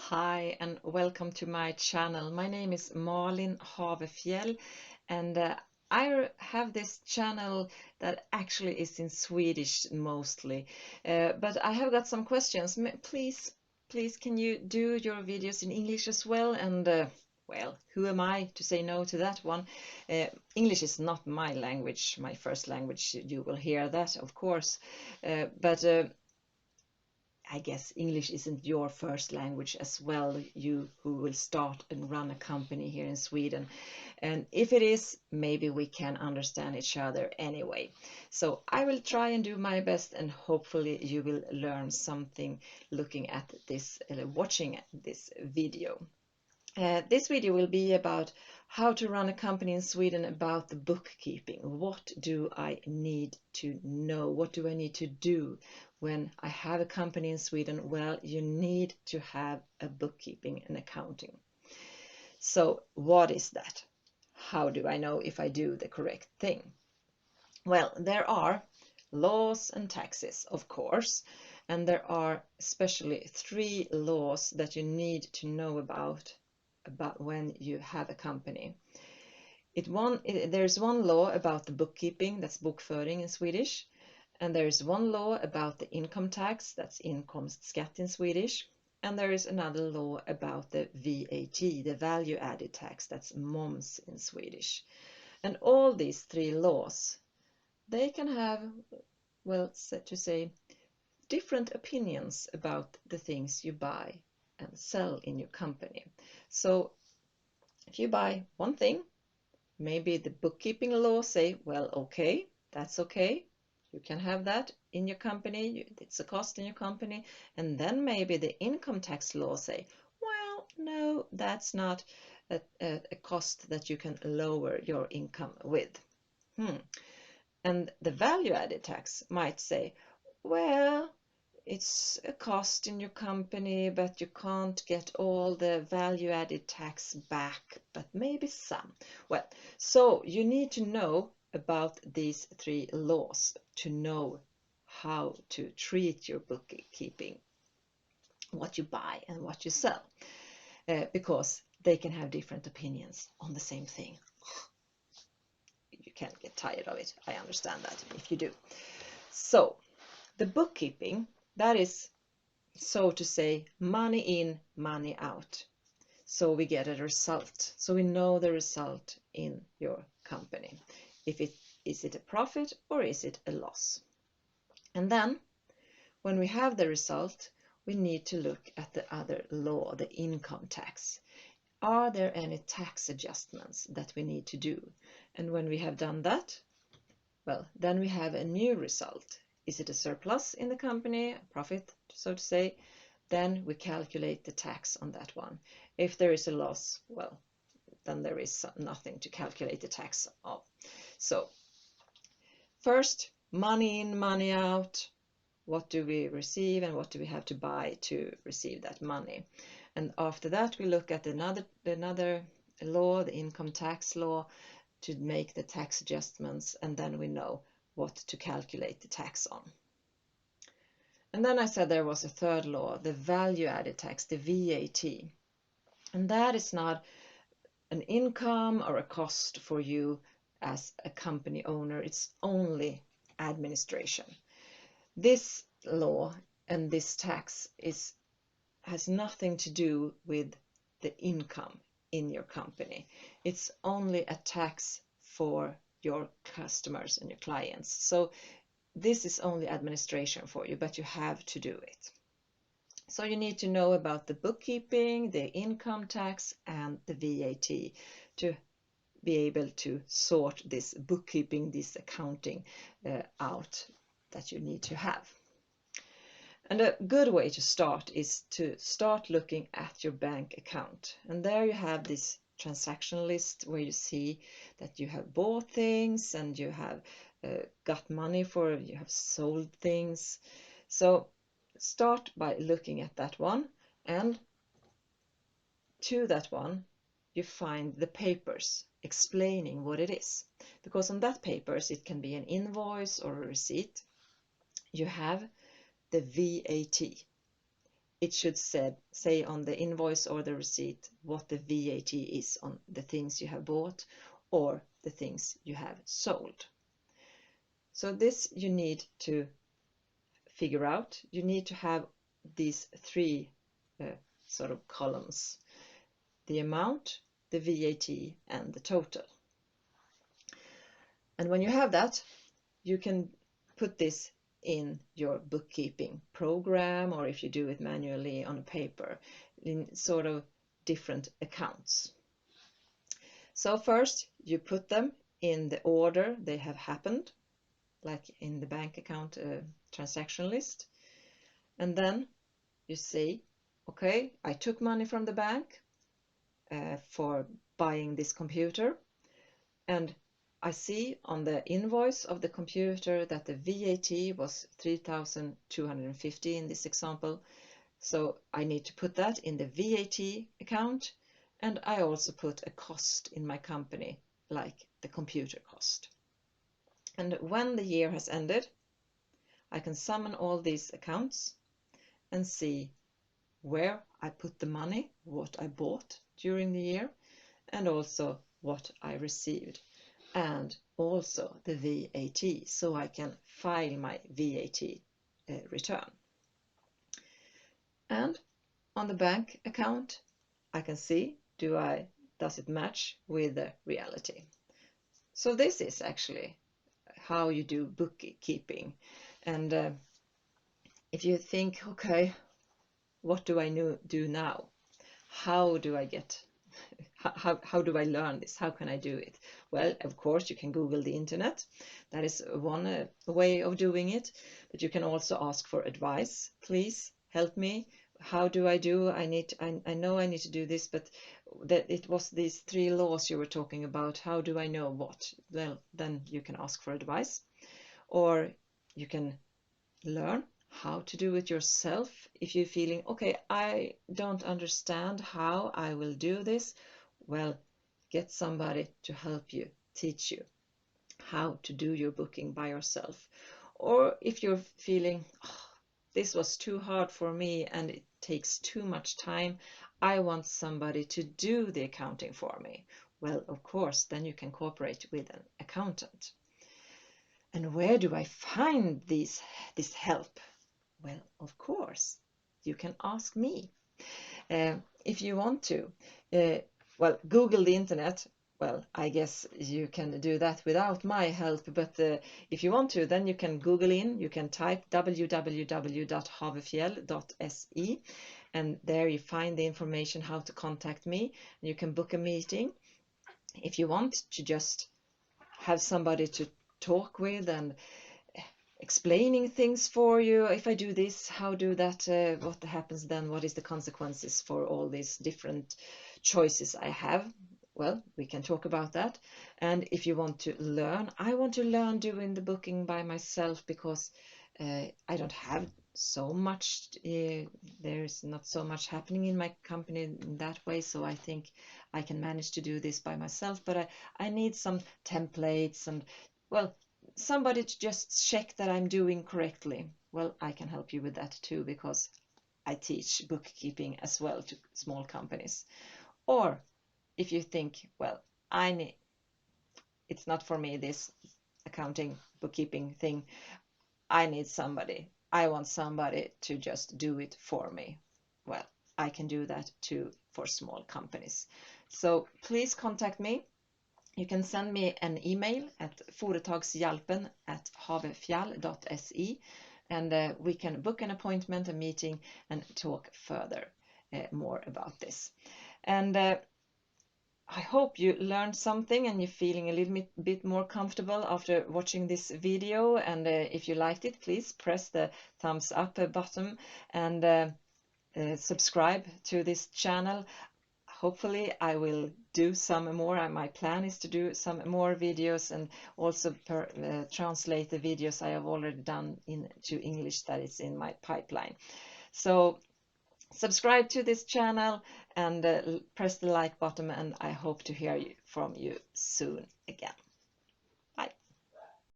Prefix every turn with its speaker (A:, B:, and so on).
A: Hi and welcome to my channel. My name is Malin Havefjell and I have this channel that actually is in Swedish mostly, but I have got some questions. Please, can you do your videos in English as well? And well, who am I to say no to that one? English is not my language, my first language. You will hear that, of course, but I guess English isn't your first language as well, you who will start and run a company here in Sweden. And if it is, maybe we can understand each other anyway. So I will try and do my best, and hopefully you will learn something looking at this, watching this video. This video will be about how to run a company in Sweden, about the bookkeeping. What do I need to know? What do I need to do when I have a company in Sweden? Well, you need to have a bookkeeping and accounting. So what is that? How do I know if I do the correct thing? Well, there are laws and taxes, of course, and there are especially 3 laws that you need to know about when you have a company. There's one law about the bookkeeping, that's bokföring in Swedish, and there is one law about the income tax, that's inkomstskatt in Swedish, and there is another law about the VAT, the value added tax, that's moms in Swedish. And all these 3 laws, they can have, well, to say, different opinions about the things you buy and sell in your company. So if you buy one thing, maybe the bookkeeping law say, well, okay, that's okay. You can have that in your company. It's a cost in your company. And then maybe the income tax law say, well, no, that's not a cost that you can lower your income with. And the value added tax might say, well, it's a cost in your company, but you can't get all the value added tax back, but maybe some. Well, so you need to know about these 3 laws to know how to treat your bookkeeping, what you buy and what you sell, because they can have different opinions on the same thing. You can't get tired of it. I understand that if you do. So the bookkeeping, that is, so to say, money in, money out. So we get a result. So we know the result in your company. Is it a profit or is it a loss? And then when we have the result, we need to look at the other law, the income tax. Are there any tax adjustments that we need to do? And when we have done that, well, then we have a new result. Is it a surplus in the company, a profit, so to say? Then we calculate the tax on that one. If there is a loss, well, then there is nothing to calculate the tax of. So first, money in, money out. What do we receive and what do we have to buy to receive that money? And after that, we look at another law, the income tax law, to make the tax adjustments, and then we know what to calculate the tax on. And then I said there was a 3rd law, the value added tax, the VAT. And that is not an income or a cost for you as a company owner. It's only administration. This law and this tax has nothing to do with the income in your company. It's only a tax for your customers and your clients. So this is only administration for you, but you have to do it. So you need to know about the bookkeeping, the income tax, and the VAT to be able to sort this bookkeeping, this accounting out that you need to have. And a good way to start is to start looking at your bank account. And there you have this transaction list where you see that you have bought things and you have got money for, you have sold things. So start by looking at that one, and to that one you find the papers explaining what it is, because on that papers it can be an invoice or a receipt. You have the VAT. it should say on the invoice or the receipt what the VAT is on the things you have bought or the things you have sold. So this you need to figure out. You need to have these three sort of columns: the amount, the VAT, and the total. And when you have that, you can put this in your bookkeeping program, or if you do it manually on a paper, in sort of different accounts. So first you put them in the order they have happened, like in the bank account transaction list. And then you say, okay, I took money from the bank for buying this computer, and I see on the invoice of the computer that the VAT was 3,250 in this example. So I need to put that in the VAT account, and I also put a cost in my company, like the computer cost. And when the year has ended, I can summon all these accounts and see where I put the money, what I bought during the year, and also what I received, and also the VAT, so I can file my VAT return. And on the bank account, I can see, does it match with the reality? So this is actually how you do bookkeeping. And if you think, okay, what do I do now? How do I get, how do I learn this? How can I do it? Well, of course, you can Google the internet. That is one way of doing it, but you can also ask for advice. Please help me. How do I do? I know I need to do this, but that it was these 3 laws you were talking about. How do I know what? Well, then you can ask for advice, or you can learn how to do it yourself. If you're feeling, okay, I don't understand how I will do this, well, get somebody to help you, teach you how to do your booking by yourself. Or if you're feeling, oh, this was too hard for me and it takes too much time, I want somebody to do the accounting for me. Well, of course, then you can cooperate with an accountant. And where do I find this help? Well, of course, you can ask me. If you want to, well, Google the internet. Well, I guess you can do that without my help, but if you want to, then you can Google you can type www.havefjell.se, and there you find the information how to contact me. You can book a meeting if you want to just have somebody to talk with and explaining things for you. If I do this, how do that, what happens then, what is the consequences for all these different choices I have? Well, we can talk about that. And if you want to learn, I want to learn doing the booking by myself, because I don't have so much, there's not so much happening in my company in that way, so I think I can manage to do this by myself, but I need some templates and, well, somebody to just check that I'm doing correctly. Well, I can help you with that too, because I teach bookkeeping as well to small companies. Or if you think, well, it's not for me, this accounting bookkeeping thing, I want somebody to just do it for me. Well, I can do that too for small companies. So please contact me. You can send me an email at företagshjälpen@havefjall.se, and we can book an appointment, a meeting, and talk further more about this. And I hope you learned something and you're feeling a little bit more comfortable after watching this video. And if you liked it, please press the thumbs up button and subscribe to this channel. Hopefully I will do some more. My plan is to do some more videos and also translate the videos I have already done into English that is in my pipeline. So subscribe to this channel and press the like button, and I hope to hear from you soon again.